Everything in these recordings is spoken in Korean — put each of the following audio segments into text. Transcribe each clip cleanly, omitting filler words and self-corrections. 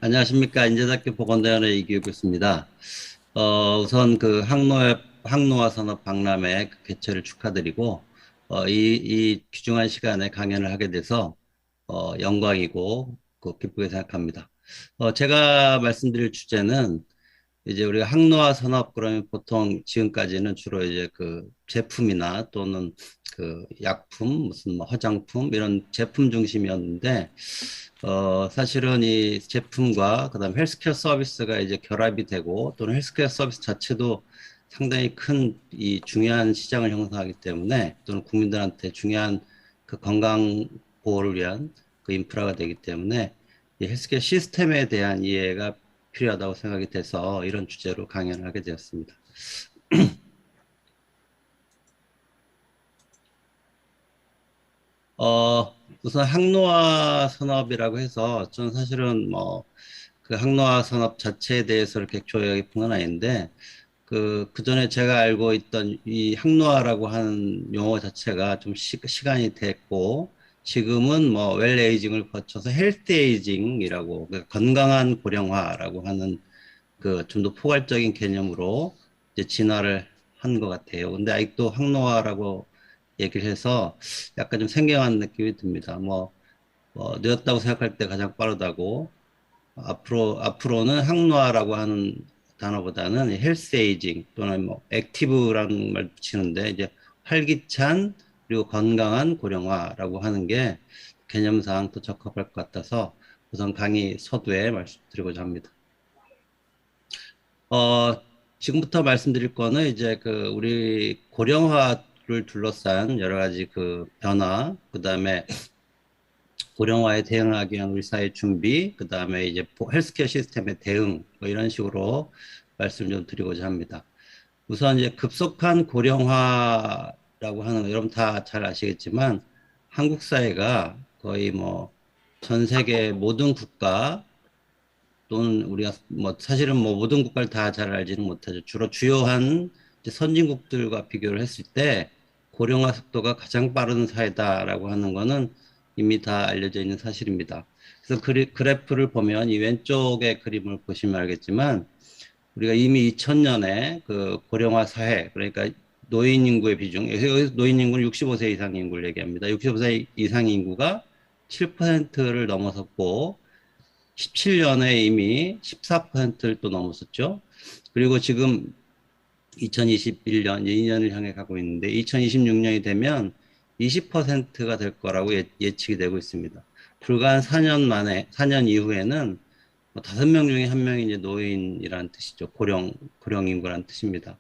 안녕하십니까. 인제대학교 보건대원의 이기욱 교수입니다. 우선 그 항노화 산업 박람회 그 개최를 축하드리고, 이 귀중한 시간에 강연을 하게 돼서, 영광이고, 기쁘게 생각합니다. 제가 말씀드릴 주제는 이제 우리가 항노화 산업 그러면 보통 지금까지는 주로 이제 그 제품이나 또는 그 약품, 무슨 뭐 화장품 이런 제품 중심이었는데, 사실은 이 제품과 그다음 헬스케어 서비스가 이제 결합이 되고 또는 헬스케어 서비스 자체도 상당히 큰 이 중요한 시장을 형성하기 때문에 또는 국민들한테 중요한 그 건강 보호를 위한 그 인프라가 되기 때문에 이 헬스케어 시스템에 대한 이해가 필요하다고 생각이 돼서 이런 주제로 강연을 하게 되었습니다. 우선 항노화 산업이라고 해서 저는 사실은 뭐 그 항노화 산업 자체에 대해서 이렇게 조용히 깊은 건 아닌데 그 전에 제가 알고 있던 이 항노화라고 하는 용어 자체가 좀 시간이 됐고 지금은 뭐 웰에이징을 거쳐서 헬스 에이징이라고 건강한 고령화라고 하는 그 좀 더 포괄적인 개념으로 이제 진화를 한 것 같아요. 근데 아직도 항노화라고 얘기를 해서 약간 좀 생경한 느낌이 듭니다. 늦었다고 생각할 때 가장 빠르다고 앞으로는 항노화라고 하는 단어보다는 헬스 에이징 또는 뭐 액티브라는 말 붙이는데 이제 활기찬 그리고 건강한 고령화라고 하는 게 개념상 더 적합할 것 같아서 우선 강의 서두에 말씀드리고자 합니다. 어, 지금부터 말씀드릴 거는 이제 그 우리 고령화를 둘러싼 여러 가지 그 변화, 그 다음에 고령화에 대응하기 위한 우리 사회 준비, 그 다음에 이제 헬스케어 시스템의 대응, 뭐 이런 식으로 말씀 좀 드리고자 합니다. 우선 이제 급속한 고령화라고 하는 거 여러분 다 잘 아시겠지만 한국 사회가 거의 뭐 전 세계 모든 국가 또는 우리가 뭐 사실은 뭐 모든 국가를 다 잘 알지는 못하죠. 주로 주요한 이제 선진국들과 비교를 했을 때 고령화 속도가 가장 빠른 사회다라고 하는 거는 이미 다 알려져 있는 사실입니다. 그래서 그래프를 보면 이 왼쪽의 그림을 보시면 알겠지만 우리가 이미 2000년에 그 고령화 사회 그러니까 노인 인구의 비중 여기서 노인 인구는 65세 이상 인구를 얘기합니다. 65세 이상 인구가 7%를 넘어섰고 17년에 이미 14%를 또 넘었었죠. 그리고 지금 2021년, 2년을 향해 가고 있는데 2026년이 되면 20%가 될 거라고 예측이 되고 있습니다. 불과 한 4년 만에, 4년 이후에는 뭐 5명 중에 1명이 이제 노인이라는 뜻이죠. 고령 인구라는 뜻입니다.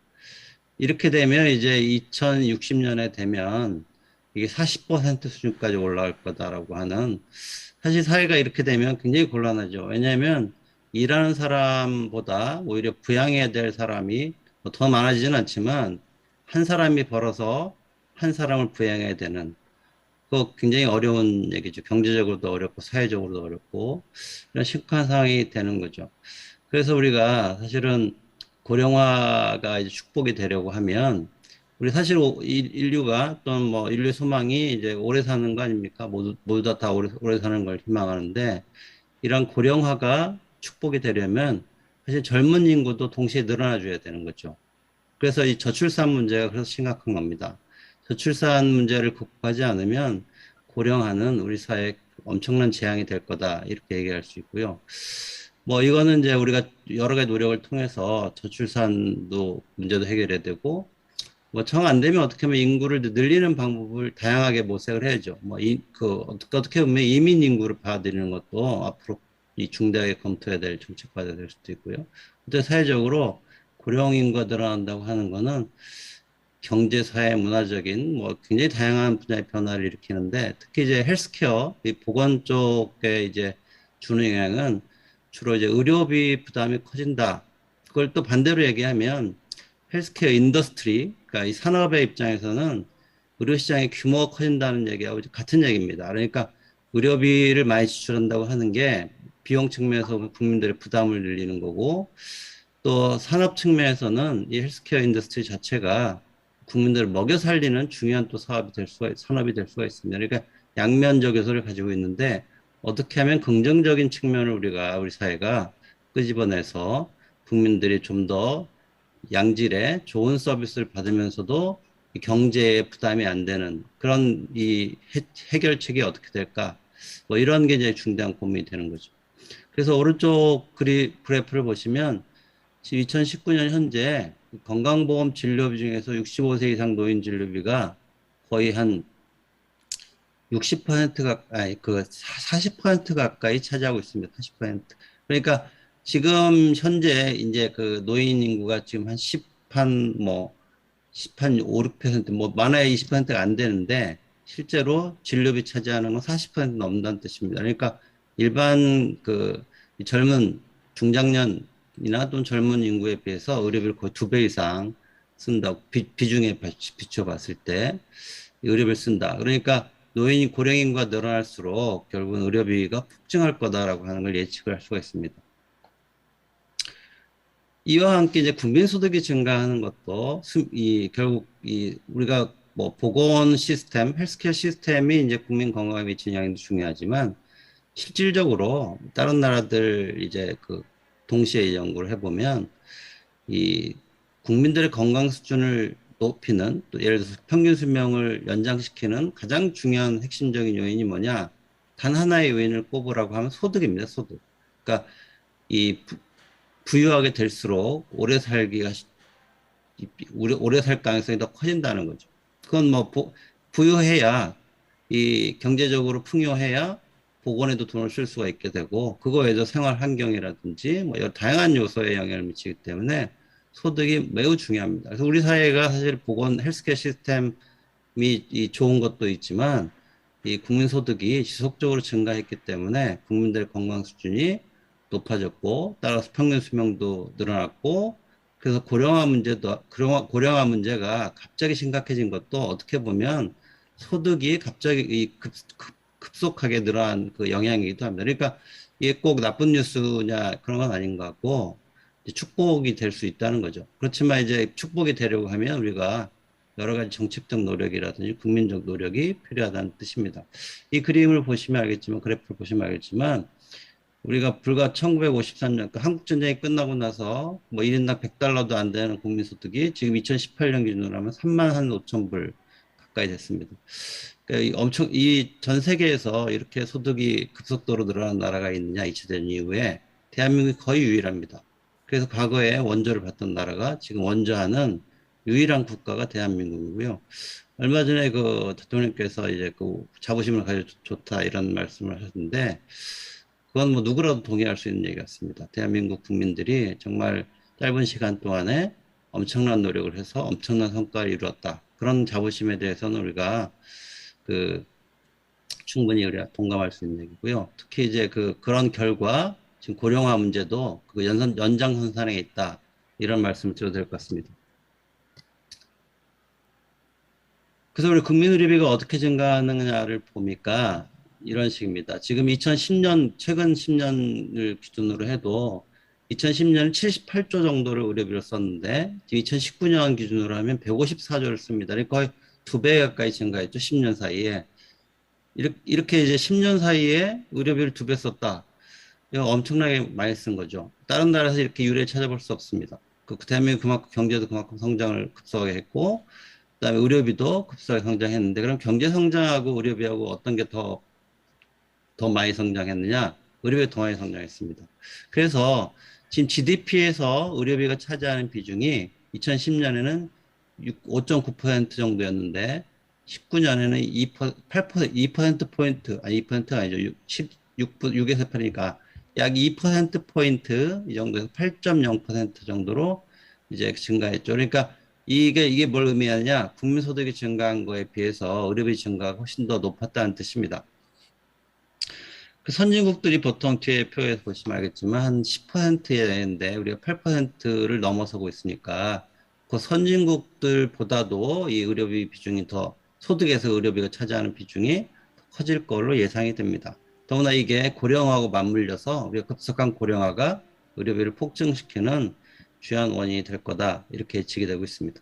이렇게 되면 이제 2060년에 되면 이게 40% 수준까지 올라갈 거다라고 하는 사실 사회가 이렇게 되면 굉장히 곤란하죠. 왜냐하면 일하는 사람보다 오히려 부양해야 될 사람이 뭐더 많아지진 않지만 한 사람이 벌어서 한 사람을 부양해야 되는 그 굉장히 어려운 얘기죠. 경제적으로도 어렵고 사회적으로도 어렵고 이런 심각한 상황이 되는 거죠. 그래서 우리가 사실은 고령화가 이제 축복이 되려고 하면 우리 사실 인류가 또는 뭐 인류 소망이 이제 오래 사는 거 아닙니까? 모두 다 오래 사는 걸 희망하는데 이런 고령화가 축복이 되려면 사실 젊은 인구도 동시에 늘어나 줘야 되는 거죠. 그래서 이 저출산 문제가 그래서 심각한 겁니다. 저출산 문제를 극복하지 않으면 고령화는 우리 사회에 엄청난 재앙이 될 거다 이렇게 얘기할 수 있고요. 뭐 이거는 이제 우리가 여러 가지 노력을 통해서 저출산도 문제도 해결해야 되고 뭐 정 안 되면 어떻게 하면 인구를 늘리는 방법을 다양하게 모색을 해야죠. 어떻게 보면 이민 인구를 받아들이는 것도 앞으로 이 중대하게 검토해야 될 정책과가 될 수도 있고요. 근데 사회적으로 고령 인구가 늘어난다고 하는 거는 경제, 사회, 문화적인 뭐 굉장히 다양한 분야의 변화를 일으키는데 특히 이제 헬스케어, 이 보건 쪽에 이제 주는 영향은 주로 이제 의료비 부담이 커진다. 그걸 또 반대로 얘기하면 헬스케어 인더스트리, 그러니까 이 산업의 입장에서는 의료 시장의 규모가 커진다는 얘기하고 같은 얘기입니다. 그러니까 의료비를 많이 지출한다고 하는 게 비용 측면에서 국민들의 부담을 늘리는 거고 또 산업 측면에서는 이 헬스케어 인더스트리 자체가 국민들을 먹여 살리는 중요한 또 산업이 될 수가 있습니다. 그러니까 양면적 요소를 가지고 있는데 어떻게 하면 긍정적인 측면을 우리 사회가 끄집어내서 국민들이 좀 더 양질의 좋은 서비스를 받으면서도 이 경제에 부담이 안 되는 그런 이 해결책이 어떻게 될까? 뭐 이런 게 이제 중대한 고민이 되는 거죠. 그래서 오른쪽 그래프를 보시면 지금 2019년 현재 건강보험 진료비 중에서 65세 이상 노인 진료비가 거의 한 60%가, 아니, 40% 가까이 차지하고 있습니다. 40%. 그러니까 지금 현재 이제 그 노인 인구가 지금 한 10한 5, 6%, 뭐 많아야 20%가 안 되는데 실제로 진료비 차지하는 건 40% 넘는다는 뜻입니다. 그러니까 일반 젊은 중장년이나 또는 젊은 인구에 비해서 의료비를 거의 2배 이상 쓴다고 비중에 비춰봤을 때 의료비를 쓴다. 그러니까 노인이 고령인구가 늘어날수록 결국은 의료비가 폭증할 거다라고 하는 걸 예측을 할 수가 있습니다. 이와 함께 이제 국민소득이 증가하는 것도 결국 우리가 뭐 보건 시스템, 헬스케어 시스템이 이제 국민 건강에 미치는 영향도 중요하지만 실질적으로 다른 나라들 이제 동시에 연구를 해보면 이 국민들의 건강 수준을 높이는 또 예를 들어서 평균 수명을 연장시키는 가장 중요한 핵심적인 요인이 뭐냐? 단 하나의 요인을 꼽으라고 하면 소득입니다. 소득. 그러니까 이 부유하게 될수록 오래 살 가능성이 더 커진다는 거죠. 그건 뭐 부유해야 이 경제적으로 풍요해야 보건에도 돈을 쓸 수가 있게 되고 그거 외에도 생활 환경이라든지 뭐 여러 다양한 요소에 영향을 미치기 때문에 소득이 매우 중요합니다. 그래서 우리 사회가 사실 보건 헬스케어 시스템이 좋은 것도 있지만 이 국민 소득이 지속적으로 증가했기 때문에 국민들의 건강 수준이 높아졌고 따라서 평균 수명도 늘어났고 그래서 고령화 문제가 갑자기 심각해진 것도 어떻게 보면 소득이 갑자기 급속하게 늘어난 그 영향이기도 합니다. 그러니까 이게 꼭 나쁜 뉴스냐 그런 건 아닌 것 같고 축복이 될 수 있다는 거죠. 그렇지만 이제 축복이 되려고 하면 우리가 여러 가지 정책적 노력이라든지 국민적 노력이 필요하다는 뜻입니다. 이 그림을 보시면 알겠지만, 그래프를 보시면 알겠지만, 우리가 불과 1953년, 그 한국전쟁이 끝나고 나서 뭐 1인당 100달러도 안 되는 국민소득이 지금 2018년 기준으로 하면 3만 한 5천 불 가까이 됐습니다. 그러니까 이 전 세계에서 이렇게 소득이 급속도로 늘어난 나라가 있느냐, 2차 대전 이후에 대한민국이 거의 유일합니다. 그래서 과거에 원조를 받던 나라가 지금 원조하는 유일한 국가가 대한민국이고요. 얼마 전에 그 대통령께서 이제 그 자부심을 가져 좋다 이런 말씀을 하셨는데 그건 뭐 누구라도 동의할 수 있는 얘기 같습니다. 대한민국 국민들이 정말 짧은 시간 동안에 엄청난 노력을 해서 엄청난 성과를 이루었다. 그런 자부심에 대해서는 우리가 그 충분히 우리가 동감할 수 있는 얘기고요. 특히 이제 그런 결과 지금 고령화 문제도 그 연장선상에 있다. 이런 말씀을 드려도 될 것 같습니다. 그래서 우리 국민의료비가 어떻게 증가하느냐를 보니까 이런 식입니다. 지금 2010년, 최근 10년을 기준으로 해도 2010년 78조 정도를 의료비로 썼는데, 2019년 기준으로 하면 154조를 씁니다. 거의 2배 가까이 증가했죠. 10년 사이에. 이렇게 이제 10년 사이에 의료비를 2배 썼다. 이거 엄청나게 많이 쓴 거죠. 다른 나라에서 이렇게 유례 찾아볼 수 없습니다. 대한민국 그만큼 경제도 그만큼 성장을 급속하게 했고, 그다음에 의료비도 급속하게 성장했는데 그럼 경제 성장하고 의료비하고 어떤 게 더 많이 성장했느냐? 의료비가 더 많이 성장했습니다. 그래서 지금 GDP에서 의료비가 차지하는 비중이 2010년에는 5.9% 정도였는데 19년에는 2%포인트, 아니 2%가 아니죠. 6에서 8이니까 약 2%포인트 이 정도에서 8.0% 정도로 이제 증가했죠. 그러니까 이게 뭘 의미하느냐? 국민소득이 증가한 거에 비해서 의료비 증가가 훨씬 더 높았다는 뜻입니다. 그 선진국들이 보통 뒤에 표에 보시면 알겠지만 한 10%인데 우리가 8%를 넘어서고 있으니까 그 선진국들보다도 이 의료비 비중이 더 소득에서 의료비가 차지하는 비중이 커질 걸로 예상이 됩니다. 더구나 이게 고령화하고 맞물려서 우리가 급속한 고령화가 의료비를 폭증시키는 주요한 원인이 될 거다 이렇게 예측이 되고 있습니다.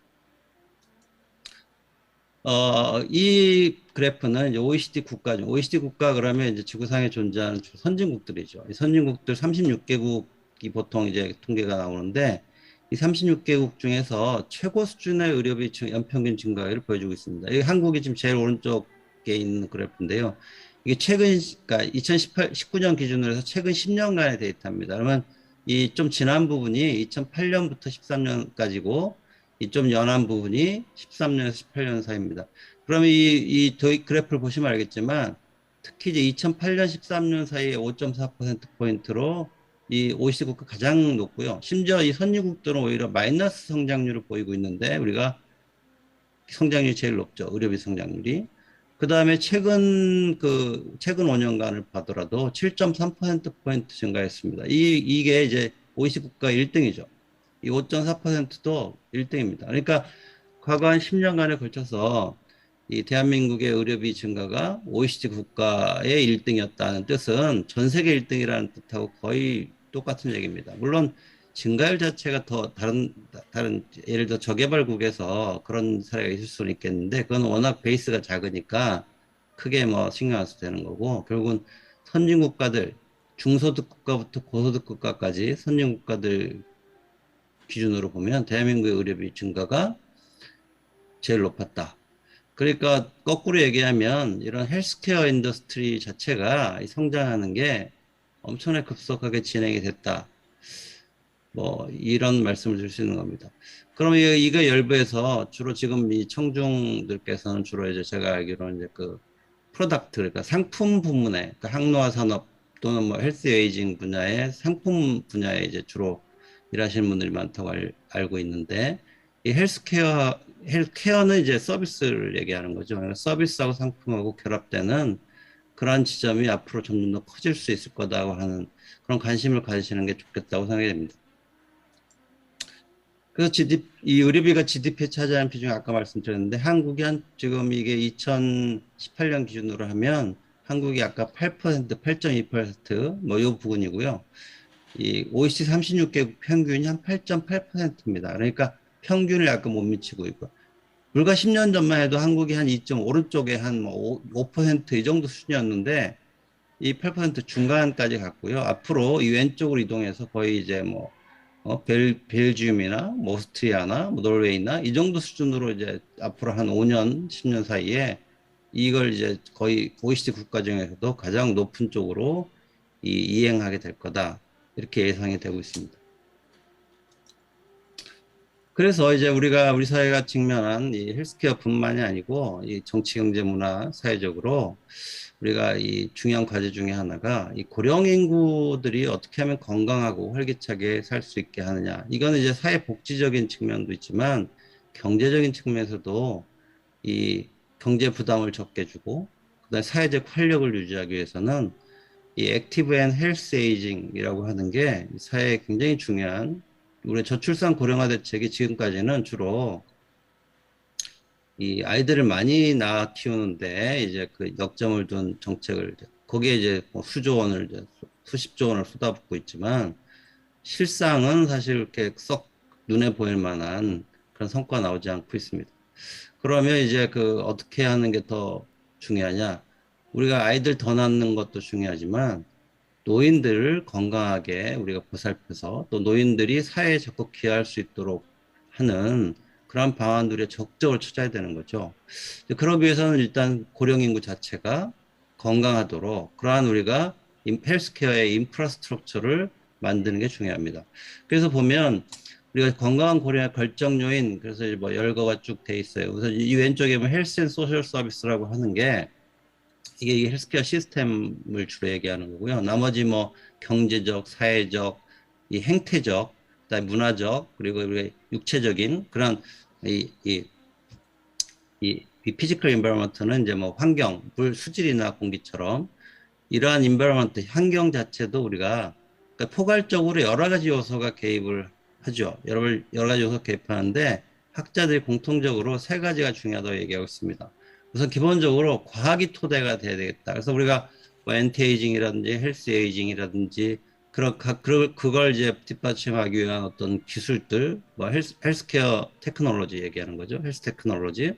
이 그래프는 이제 OECD 국가죠. OECD 국가 그러면 이제 지구상에 존재하는 주 선진국들이죠. 이 선진국들 36개국이 보통 이제 통계가 나오는데 이 36개국 중에서 최고 수준의 의료비 연평균 증가율을 보여주고 있습니다. 이 한국이 지금 제일 오른쪽에 있는 그래프인데요. 이게 최근, 그러니까 2018, 19년 기준으로 해서 최근 10년간의 데이터입니다. 그러면 이 좀 지난 부분이 2008년부터 13년까지고 이 좀 연한 부분이 13년에서 18년 사이입니다. 그럼 이 그래프를 보시면 알겠지만 특히 이제 2008년, 13년 사이에 5.4%포인트로 이 OECD 국가 가장 높고요. 심지어 이 선진국들은 오히려 마이너스 성장률을 보이고 있는데 우리가 성장률이 제일 높죠. 의료비 성장률이. 그 다음에 최근 5년간을 봐더라도 7.3%포인트 증가했습니다. 이게 이제 OECD 국가 1등이죠. 이 5.4%도 1등입니다. 그러니까 과거 한 10년간에 걸쳐서 이 대한민국의 의료비 증가가 OECD 국가의 1등이었다는 뜻은 전 세계 1등이라는 뜻하고 거의 똑같은 얘기입니다. 물론 증가율 자체가 더 다른 예를 들어 저개발국에서 그런 사례가 있을 수는 있겠는데 그건 워낙 베이스가 작으니까 크게 뭐 신경 안 써도 되는 거고 결국은 선진국가들 중소득 국가부터 고소득 국가까지 선진국가들 기준으로 보면 대한민국의 의료비 증가가 제일 높았다. 그러니까 거꾸로 얘기하면 이런 헬스케어 인더스트리 자체가 성장하는 게 엄청나게 급속하게 진행이 됐다. 뭐 이런 말씀을 드릴 수 있는 겁니다. 그럼 이거 열부에서 주로 지금 이 청중들께서는 주로 이제 제가 알기로는 이제 그 프로덕트 그러니까 상품 부문에 그러니까 항노화 산업 또는 뭐 헬스 에이징 분야의 상품 분야에 이제 주로 일하시는 분들이 많다고 알고 있는데 이 헬스케어는 이제 서비스를 얘기하는 거죠. 그러니까 서비스하고 상품하고 결합되는 그러한 지점이 앞으로 점점 더 커질 수 있을 거다고 하는 그런 관심을 가지시는 게 좋겠다고 생각이 됩니다. 그래서 이 의료비가 GDP에 차지하는 비중이 아까 말씀드렸는데 한국이 지금 이게 2018년 기준으로 하면 한국이 아까 8%, 8.2%뭐 이 부분이고요. 이 OECD 36개국 평균이 한 8.8%입니다. 그러니까 평균을 약간 못 미치고 있고 불과 10년 전만 해도 한국이 한 2점 오른쪽에 한뭐 5%이 정도 수준이었는데 이 8% 중간까지 갔고요. 앞으로 이 왼쪽으로 이동해서 거의 이제 뭐 벨지움이나 뭐 오스트리아나 뭐 노르웨이나 이 정도 수준으로 이제 앞으로 한 5년, 10년 사이에 이걸 이제 거의 OECD 국가 중에서도 가장 높은 쪽으로 이행하게 될 거다. 이렇게 예상이 되고 있습니다. 그래서 이제 우리 사회가 직면한 이 헬스케어뿐만이 아니고 이 정치, 경제, 문화, 사회적으로 우리가 이 중요한 과제 중에 하나가 이 고령 인구들이 어떻게 하면 건강하고 활기차게 살 수 있게 하느냐. 이거는 이제 사회 복지적인 측면도 있지만 경제적인 측면에서도 이 경제 부담을 적게 주고 그다음에 사회적 활력을 유지하기 위해서는 이 액티브 앤 헬스 에이징이라고 하는 게 사회에 굉장히 중요한 우리 저출산 고령화 대책이 지금까지는 주로 이 아이들을 많이 낳아 키우는데 이제 그 역점을 둔 정책을 거기에 이제 뭐 수조 원을 이제 수십조 원을 쏟아붓고 있지만 실상은 사실 이렇게 썩 눈에 보일 만한 그런 성과 나오지 않고 있습니다. 그러면 이제 그 어떻게 하는 게 더 중요하냐? 우리가 아이들 더 낳는 것도 중요하지만 노인들을 건강하게 우리가 보살펴서 또 노인들이 사회에 적극 기여할 수 있도록 하는 그런 방안들이 적극적으로 찾아야 되는 거죠. 그러기 위해서는 일단 고령 인구 자체가 건강하도록 그러한 우리가 헬스케어의 인프라스트럭처를 만드는 게 중요합니다. 그래서 보면 우리가 건강한 고령의 결정 요인 그래서 뭐 열거가 쭉 돼 있어요. 그래서 이 왼쪽에 보면 헬스 앤 소셜 서비스라고 하는 게 이게 이 헬스케어 시스템을 주로 얘기하는 거고요. 나머지 뭐 경제적, 사회적, 이 행태적, 그다음에 문화적, 그리고 우리 육체적인 그런 이, 이, 이 피지컬 인바이러먼트는 이제 뭐 환경, 물, 수질이나 공기처럼 이러한 인바이러먼트, 환경 자체도 우리가 그러니까 포괄적으로 여러 가지 요소가 개입을 하죠. 여러 가지 요소가 개입하는데 학자들이 공통적으로 세 가지가 중요하다고 얘기하고 있습니다. 우선 기본적으로 과학이 토대가 돼야 되겠다. 그래서 우리가 뭐 엔티에이징이라든지 헬스에이징이라든지 그걸 이제 뒷받침하기 위한 어떤 기술들, 뭐 헬스케어 테크놀로지 얘기하는 거죠. 헬스 테크놀로지.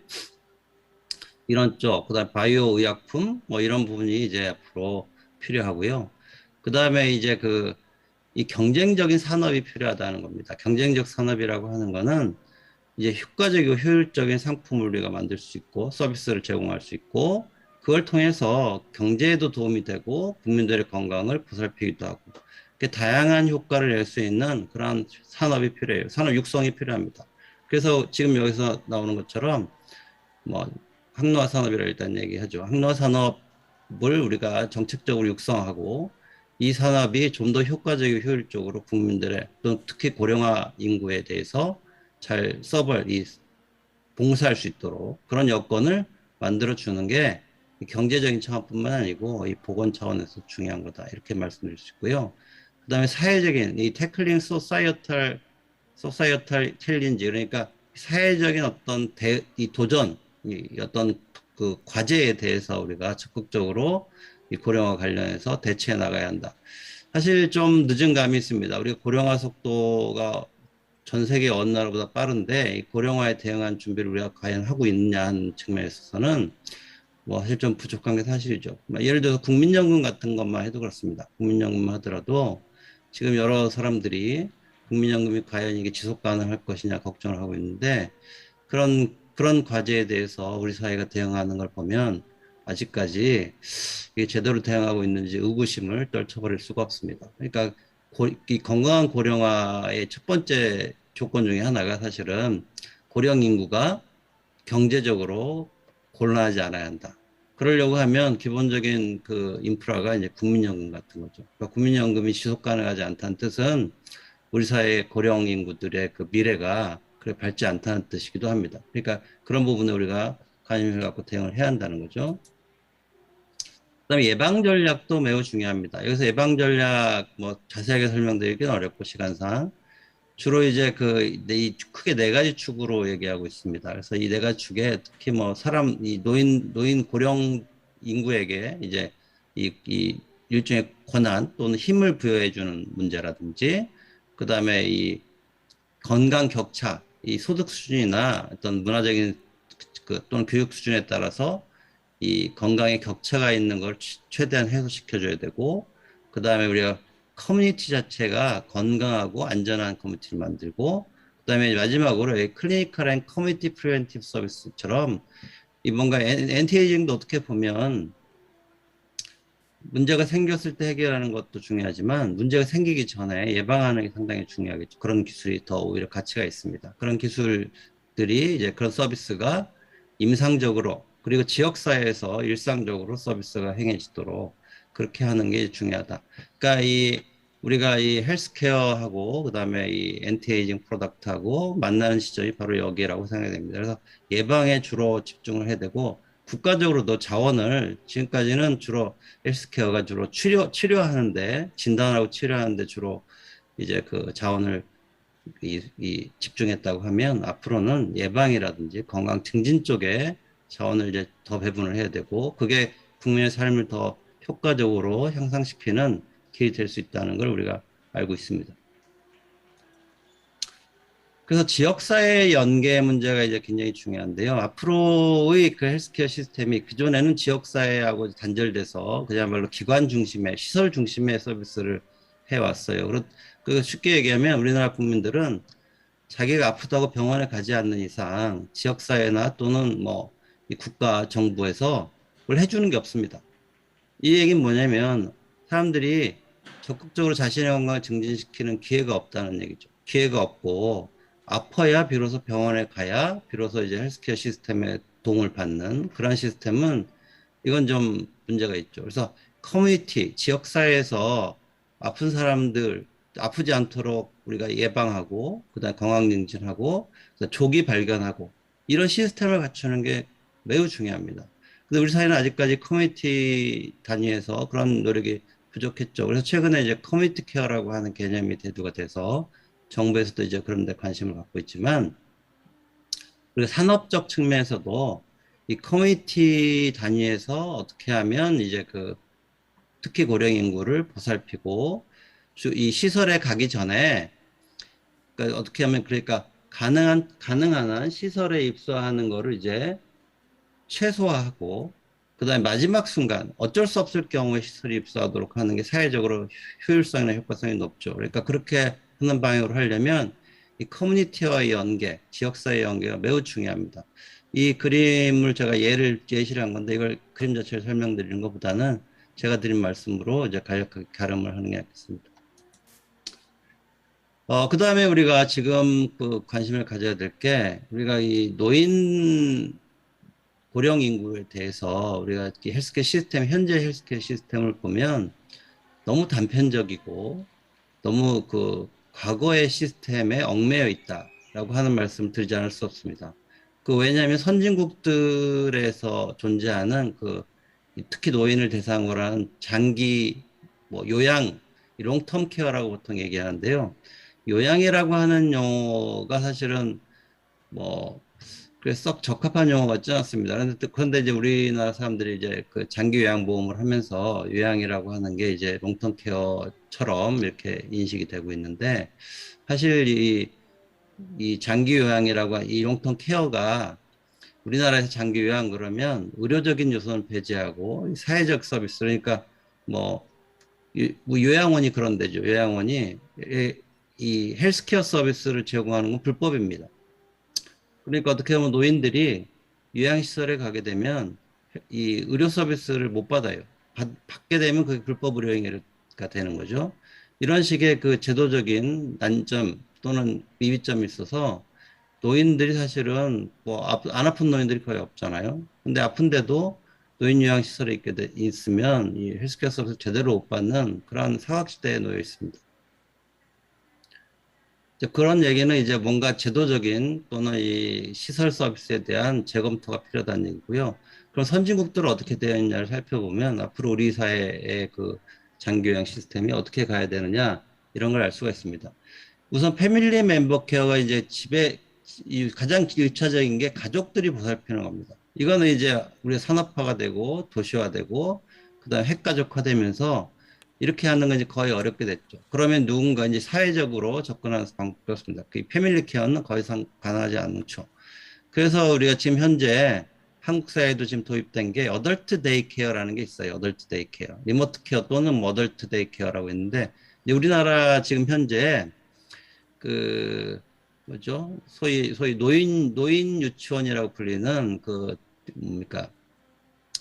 이런 쪽, 그다음 바이오 의약품 뭐 이런 부분이 이제 앞으로 필요하고요. 그다음에 이제 이 경쟁적인 산업이 필요하다는 겁니다. 경쟁적 산업이라고 하는 거는 이제 효과적이고 효율적인 상품을 우리가 만들 수 있고 서비스를 제공할 수 있고 그걸 통해서 경제에도 도움이 되고 국민들의 건강을 보살피기도 하고 다양한 효과를 낼 수 있는 그런 산업이 필요해요. 산업 육성이 필요합니다. 그래서 지금 여기서 나오는 것처럼 뭐 항노화 산업이라 일단 얘기하죠. 항노화 산업을 우리가 정책적으로 육성하고 이 산업이 좀 더 효과적이고 효율적으로 국민들의 또 특히 고령화 인구에 대해서 잘 봉사할 수 있도록 그런 여건을 만들어 주는 게 경제적인 차원뿐만 아니고 이 보건 차원에서 중요한 거다 이렇게 말씀드릴 수 있고요. 그다음에 사회적인 이 태클링 소사이어탈 챌린지 그러니까 사회적인 어떤 이 도전 이 어떤 그 과제에 대해서 우리가 적극적으로 이 고령화 관련해서 대처해 나가야 한다. 사실 좀 늦은 감이 있습니다. 우리가 고령화 속도가 전 세계 어느 나라보다 빠른데 이 고령화에 대응한 준비를 우리가 과연 하고 있느냐 하는 측면에 있어서는 뭐 사실 좀 부족한 게 사실이죠. 예를 들어서 국민연금 같은 것만 해도 그렇습니다. 국민연금만 하더라도 지금 여러 사람들이 국민연금이 과연 이게 지속 가능할 것이냐 걱정을 하고 있는데 그런 과제에 대해서 우리 사회가 대응하는 걸 보면 아직까지 이게 제대로 대응하고 있는지 의구심을 떨쳐버릴 수가 없습니다. 그러니까 이 건강한 고령화의 첫 번째 조건 중에 하나가 사실은 고령 인구가 경제적으로 곤란하지 않아야 한다. 그러려고 하면 기본적인 그 인프라가 이제 국민연금 같은 거죠. 그러니까 국민연금이 지속 가능하지 않다는 뜻은 우리 사회 고령 인구들의 그 미래가 그래 밝지 않다는 뜻이기도 합니다. 그러니까 그런 부분에 우리가 관심을 갖고 대응을 해야 한다는 거죠. 그다음에 예방 전략도 매우 중요합니다. 여기서 예방 전략 뭐 자세하게 설명드리기는 어렵고 시간상 주로 이제 크게 네 가지 축으로 얘기하고 있습니다. 그래서 이 네 가지 축에 특히 뭐 이 노인 고령 인구에게 이제 이 일종의 권한 또는 힘을 부여해주는 문제라든지, 그 다음에 이 건강 격차, 이 소득 수준이나 어떤 문화적인 또는 교육 수준에 따라서 이 건강의 격차가 있는 걸 최대한 해소시켜줘야 되고, 그 다음에 우리가 커뮤니티 자체가 건강하고 안전한 커뮤니티를 만들고, 그 다음에 마지막으로 클리니컬 앤 커뮤니티 프리벤티브 서비스처럼 이 뭔가 엔티에이징도 어떻게 보면 문제가 생겼을 때 해결하는 것도 중요하지만 문제가 생기기 전에 예방하는 게 상당히 중요하겠죠. 그런 기술이 더 오히려 가치가 있습니다. 그런 기술들이 이제 그런 서비스가 임상적으로 그리고 지역사회에서 일상적으로 서비스가 행해지도록 그렇게 하는 게 중요하다. 그러니까 우리가 이 헬스케어하고 그다음에 이 엔티에이징 프로덕트하고 만나는 시점이 바로 여기라고 생각이 됩니다. 그래서 예방에 주로 집중을 해야 되고 국가적으로도 자원을 지금까지는 주로 헬스케어가 주로 치료하는데 진단하고 치료하는데 주로 이제 그 자원을 집중했다고 하면 앞으로는 예방이라든지 건강 증진 쪽에 자원을 이제 더 배분을 해야 되고 그게 국민의 삶을 더 효과적으로 향상시키는 길이 될 수 있다는 걸 우리가 알고 있습니다. 그래서 지역사회 연계 문제가 이제 굉장히 중요한데요. 앞으로의 그 헬스케어 시스템이 그전에는 지역사회하고 단절돼서 그야말로 기관 중심의, 시설 중심의 서비스를 해왔어요. 쉽게 얘기하면 우리나라 국민들은 자기가 아프다고 병원에 가지 않는 이상 지역사회나 또는 뭐 이 국가 정부에서 그걸 해주는 게 없습니다. 이 얘기는 뭐냐면 사람들이 적극적으로 자신의 건강을 증진시키는 기회가 없다는 얘기죠. 기회가 없고 아파야 비로소 병원에 가야 비로소 이제 헬스케어 시스템의 도움을 받는 그런 시스템은 이건 좀 문제가 있죠. 그래서 커뮤니티, 지역사회에서 아픈 사람들 아프지 않도록 우리가 예방하고 그다음 건강 증진하고 조기 발견하고 이런 시스템을 갖추는 게 매우 중요합니다. 근데 우리 사회는 아직까지 커뮤니티 단위에서 그런 노력이 부족했죠. 그래서 최근에 이제 커뮤니티 케어라고 하는 개념이 대두가 돼서 정부에서도 이제 그런 데 관심을 갖고 있지만 그리고 산업적 측면에서도 이 커뮤니티 단위에서 어떻게 하면 이제 특히 고령 인구를 보살피고 이 시설에 가기 전에 그러니까 어떻게 하면 그러니까 가능한 한 시설에 입소하는 거를 이제 최소화하고 그다음에 마지막 순간 어쩔 수 없을 경우에 시설에 입소하도록 하는 게 사회적으로 효율성이나 효과성이 높죠. 그러니까 그렇게 하는 방향으로 하려면 이 커뮤니티와의 연계, 지역사회 연계가 매우 중요합니다. 이 그림을 제가 예시를 한 건데 이걸 그림 자체를 설명드리는 것보다는 제가 드린 말씀으로 이제 간략하게 가름을 하는 게 낫겠습니다. 그 다음에 우리가 지금 그 관심을 가져야 될 게 우리가 이 노인 고령 인구에 대해서 우리가 헬스케어 시스템, 현재 헬스케어 시스템을 보면 너무 단편적이고 너무 그 과거의 시스템에 얽매여 있다라고 하는 말씀을 드리지 않을 수 없습니다. 그 왜냐하면 선진국들에서 존재하는 그 특히 노인을 대상으로 한 장기 뭐 요양, 롱텀 케어라고 보통 얘기하는데요. 요양이라고 하는 용어가 사실은 뭐 그래서 썩 적합한 용어 같지 않습니다. 그런데 이제 우리나라 사람들이 이제 그 장기 요양보험을 하면서 요양이라고 하는 게 이제 롱텀 케어처럼 이렇게 인식이 되고 있는데 사실 이 장기 요양이라고 이 롱텀 케어가 우리나라에서 장기 요양 그러면 의료적인 요소는 배제하고 사회적 서비스 그러니까 뭐, 뭐 요양원이 그런 데죠. 요양원이 이 헬스케어 서비스를 제공하는 건 불법입니다. 그러니까 어떻게 보면 노인들이 요양시설에 가게 되면 이 의료 서비스를 못 받아요. 받게 되면 그게 불법 의료행위가 되는 거죠. 이런 식의 그 제도적인 난점 또는 미비점이 있어서 노인들이 사실은 뭐 안 아픈 노인들이 거의 없잖아요. 근데 아픈데도 노인 요양시설에 있으면 이 헬스케어 서비스 제대로 못 받는 그런 사각지대에 놓여 있습니다. 그런 얘기는 이제 뭔가 제도적인 또는 이 시설 서비스에 대한 재검토가 필요하다는 얘기고요. 그럼 선진국들은 어떻게 되어 있냐를 살펴보면 앞으로 우리 사회의 그 장기요양 시스템이 어떻게 가야 되느냐 이런 걸 알 수가 있습니다. 우선 패밀리 멤버 케어가 이제 집에 가장 일차적인 게 가족들이 보살피는 겁니다. 이거는 이제 우리 산업화가 되고 도시화되고 그다음 핵가족화되면서 이렇게 하는 건 이제 거의 어렵게 됐죠. 그러면 누군가 이제 사회적으로 접근하는 방법이 없습니다. 그 패밀리 케어는 거의 가능하지 않죠. 그래서 우리가 지금 현재 한국 사회에도 지금 도입된 게 어덜트 데이 케어라는 게 있어요. 어덜트 데이 케어. 리모트 케어 또는 어덜트 데이 케어라고 있는데 우리나라 지금 현재 그 뭐죠? 소위 노인 유치원이라고 불리는 그 뭡니까?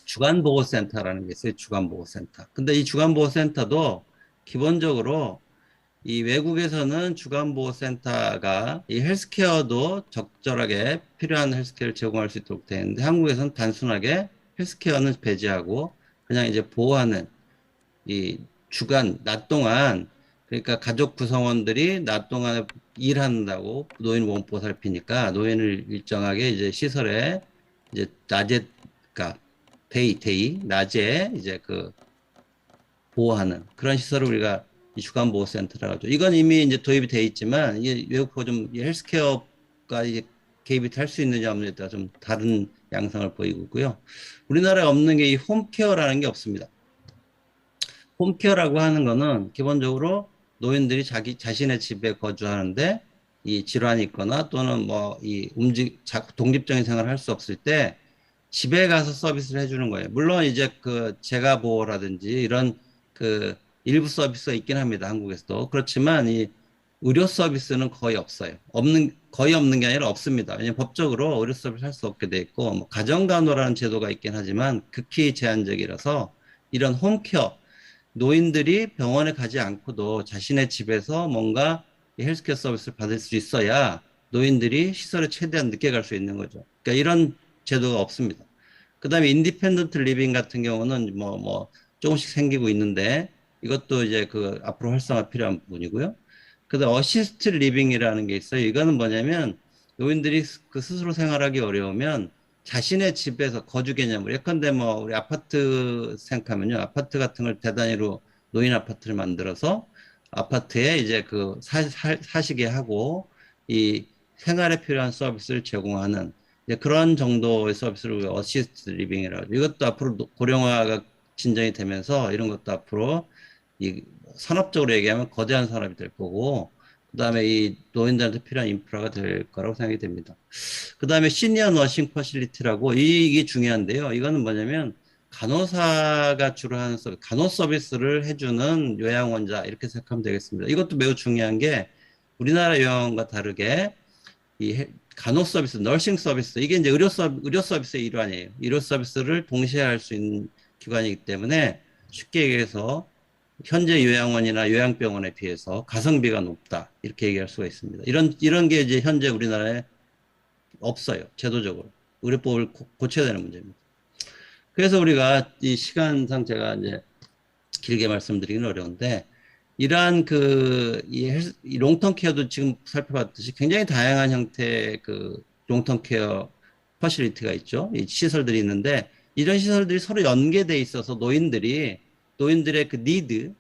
주간보호센터라는 게 있어요. 주간보호센터. 근데 이 주간보호센터도 기본적으로 이 외국에서는 주간보호센터가 이 헬스케어도 적절하게 필요한 헬스케어를 제공할 수 있도록 되어 있는데 한국에서는 단순하게 헬스케어는 배제하고 그냥 이제 보호하는 이 주간, 낮 동안 그러니까 가족 구성원들이 낮 동안에 일한다고 노인 못 보살피니까 노인을 일정하게 이제 시설에 이제 낮에 그러니까 낮에 이제 그 보호하는 그런 시설을 우리가 이 주간보호센터라고 하죠. 이건 이미 이제 도입이 돼 있지만 이게 외국하고 좀 헬스케어가 이제 개입이 될 수 있느냐 없느냐에 따라 좀 다른 양상을 보이고 있고요. 우리나라에 없는 게 이 홈케어라는 게 없습니다. 홈케어라고 하는 거는 기본적으로 노인들이 자신의 집에 거주하는데 이 질환이 있거나 또는 뭐 이 독립적인 생활을 할 수 없을 때 집에 가서 서비스를 해주는 거예요. 물론 이제 그 재가보호라든지 이런 그 일부 서비스가 있긴 합니다. 한국에서도. 그렇지만 이 의료 서비스는 거의 없어요. 거의 없는 게 아니라 없습니다. 왜냐하면 법적으로 의료 서비스 할 수 없게 돼 있고, 뭐 가정간호라는 제도가 있긴 하지만 극히 제한적이라서 이런 홈케어, 노인들이 병원에 가지 않고도 자신의 집에서 뭔가 헬스케어 서비스를 받을 수 있어야 노인들이 시설에 최대한 늦게 갈 수 있는 거죠. 그러니까 이런 제도가 없습니다. 그 다음에 인디펜던트 리빙 같은 경우는 조금씩 생기고 있는데 이것도 이제 그 앞으로 활성화 필요한 부분이고요. 그 다음 어시스트 리빙이라는 게 있어요. 이거는 뭐냐면 노인들이 그 스스로 생활하기 어려우면 자신의 집에서 거주 개념으로 예컨대 뭐 우리 아파트 생각하면요. 아파트 같은 걸 대단위로 노인 아파트를 만들어서 아파트에 이제 그 사시게 하고 이 생활에 필요한 서비스를 제공하는 이제 그런 정도의 서비스를 우리가 어시스트 리빙이라고 하죠. 이것도 앞으로 고령화가 진전이 되면서 이런 것도 앞으로 이 산업적으로 얘기하면 거대한 산업이 될 거고 그다음에 이 노인들한테 필요한 인프라가 될 거라고 생각이 됩니다. 그다음에 시니어 너싱 퍼실리티라고 이게 중요한데요. 이거는 뭐냐면 간호사가 주로 하는 간호 서비스를 해주는 요양원자 이렇게 생각하면 되겠습니다. 이것도 매우 중요한 게 우리나라 요양원과 다르게 이 간호 서비스, 너싱 서비스 이게 이제 의료 서비스의 일환이에요. 의료 서비스를 동시에 할 수 있는 기관이기 때문에 쉽게 얘기해서 현재 요양원이나 요양병원에 비해서 가성비가 높다 이렇게 얘기할 수가 있습니다. 이런 게 이제 현재 우리나라에 없어요. 제도적으로 의료법을 고쳐야 되는 문제입니다. 그래서 우리가 이 시간상 제가 이제 길게 말씀드리기는 어려운데 이러한 이 롱텀 케어도 지금 살펴봤듯이 굉장히 다양한 형태의 그 롱텀 케어 퍼실리티가 있죠. 이 시설들이 있는데 이런 시설들이 서로 연계돼 있어서 노인들의 그 니드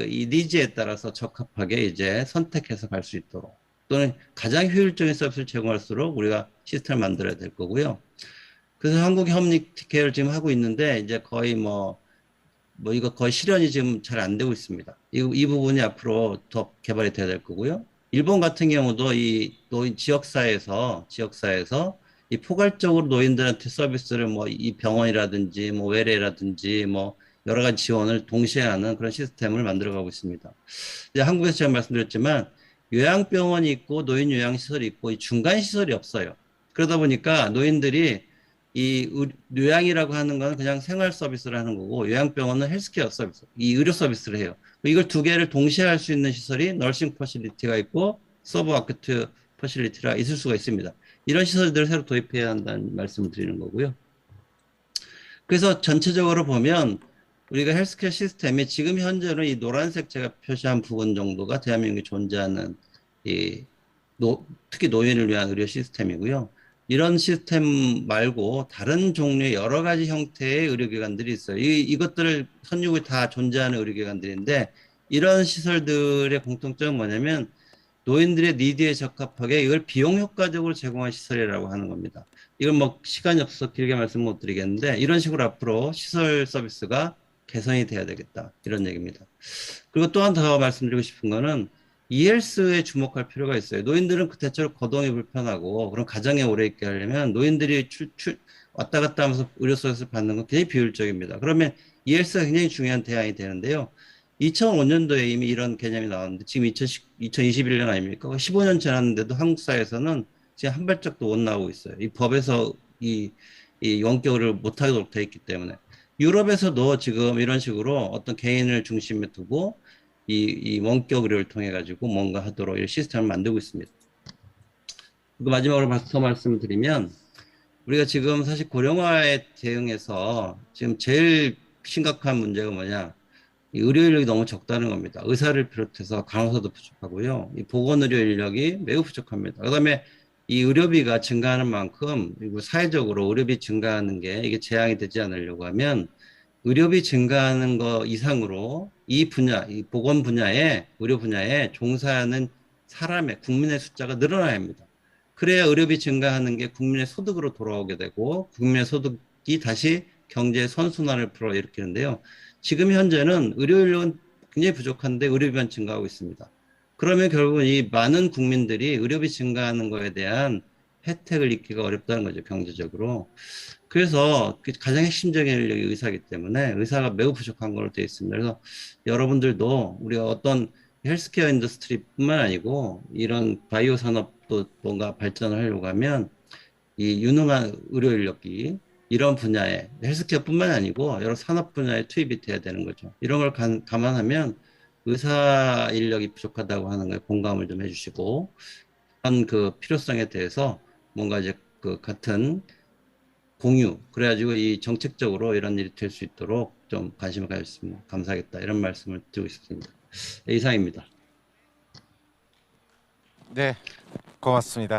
이 니즈에 따라서 적합하게 이제 선택해서 갈 수 있도록 또는 가장 효율적인 서비스를 제공할수록 우리가 시스템을 만들어야 될 거고요. 그래서 한국 협力케어를 지금 하고 있는데 이제 거의 이거 거의 실현이 지금 잘 안 되고 있습니다. 이 부분이 앞으로 더 개발이 돼야 될 거고요. 일본 같은 경우도 이 노인 지역사회에서 이 포괄적으로 노인들한테 서비스를 이 병원이라든지 외래라든지 여러 가지 지원을 동시에 하는 그런 시스템을 만들어가고 있습니다. 이제 한국에서 제가 말씀드렸지만 요양병원이 있고 노인 요양시설이 있고 이 중간 시설이 없어요. 그러다 보니까 노인들이 요양이라고 하는 건 그냥 생활 서비스를 하는 거고 요양병원은 헬스케어 서비스, 이 의료 서비스를 해요. 이걸 두 개를 동시에 할 수 있는 시설이 널싱 퍼실리티가 있고 서브 아큐트 퍼실리티가 있을 수가 있습니다. 이런 시설들을 새로 도입해야 한다는 말씀을 드리는 거고요. 그래서 전체적으로 보면 우리가 헬스케어 시스템이 지금 현재는 이 노란색 제가 표시한 부분 정도가 대한민국에 존재하는 특히 노인을 위한 의료 시스템이고요. 이런 시스템 말고 다른 종류의 여러 가지 형태의 의료기관들이 있어요. 이것들을 선유국에 다 존재하는 의료기관들인데 이런 시설들의 공통점은 뭐냐면 노인들의 니드에 적합하게 이걸 비용 효과적으로 제공한 시설이라고 하는 겁니다. 이건 시간이 없어서 길게 말씀 못 드리겠는데 이런 식으로 앞으로 시설 서비스가 개선이 돼야 되겠다 이런 얘기입니다. 그리고 또 한 더 말씀드리고 싶은 거는 이헬스에 주목할 필요가 있어요. 노인들은 대체로 거동이 불편하고 그런 가정에 오래 있게 하려면 노인들이 왔다 갔다 하면서 의료 서비스를 받는 건 굉장히 비효율적입니다. 그러면 이헬스가 굉장히 중요한 대안이 되는데요. 2005년도에 이미 이런 개념이 나왔는데 지금 2021년 아닙니까? 15년 지났는데도 한국 사회에서는 지금 한 발짝도 못 나오고 있어요. 이 법에서 이 원격을 못하도록 돼 있기 때문에. 유럽에서도 지금 이런 식으로 어떤 개인을 중심에 두고 이 원격 의료를 통해 가지고 뭔가 하도록 이 시스템을 만들고 있습니다. 그 마지막으로 더 말씀드리면 우리가 지금 사실 고령화에 대응해서 지금 제일 심각한 문제가 뭐냐? 이 의료 인력이 너무 적다는 겁니다. 의사를 비롯해서 간호사도 부족하고요. 이 보건의료 인력이 매우 부족합니다. 그다음에 이 의료비가 증가하는 만큼 그리고 사회적으로 의료비 증가하는 게 이게 재앙이 되지 않으려고 하면 의료비 증가하는 거 이상으로 이 보건 분야에 의료 분야에 종사하는 국민의 숫자가 늘어나야 합니다. 그래야 의료비 증가하는 게 국민의 소득으로 돌아오게 되고 국민의 소득이 다시 경제 선순환을 불어일으키는데요. 지금 현재는 의료 인력은 굉장히 부족한데 의료비만 증가하고 있습니다. 그러면 결국은 이 많은 국민들이 의료비 증가하는 거에 대한 혜택을 입기가 어렵다는 거죠, 경제적으로. 그래서 가장 핵심적인 인력이 의사이기 때문에 의사가 매우 부족한 걸로 되어 있습니다. 그래서 여러분들도 우리가 어떤 헬스케어 인더스트리뿐만 아니고 이런 바이오 산업도 뭔가 발전을 하려고 하면 이 유능한 의료 인력이 이런 분야에 헬스케어뿐만 아니고 여러 산업 분야에 투입이 돼야 되는 거죠. 이런 걸 감안하면 의사 인력이 부족하다고 하는 거에 공감을 좀 해주시고 그 필요성에 대해서 뭔가 이제 그 같은 공유 그래가지고 이 정책적으로 이런 일이 될 수 있도록 좀 관심을 가졌으면 감사하겠다 이런 말씀을 드리고 싶습니다. 네, 이상입니다. 네, 고맙습니다.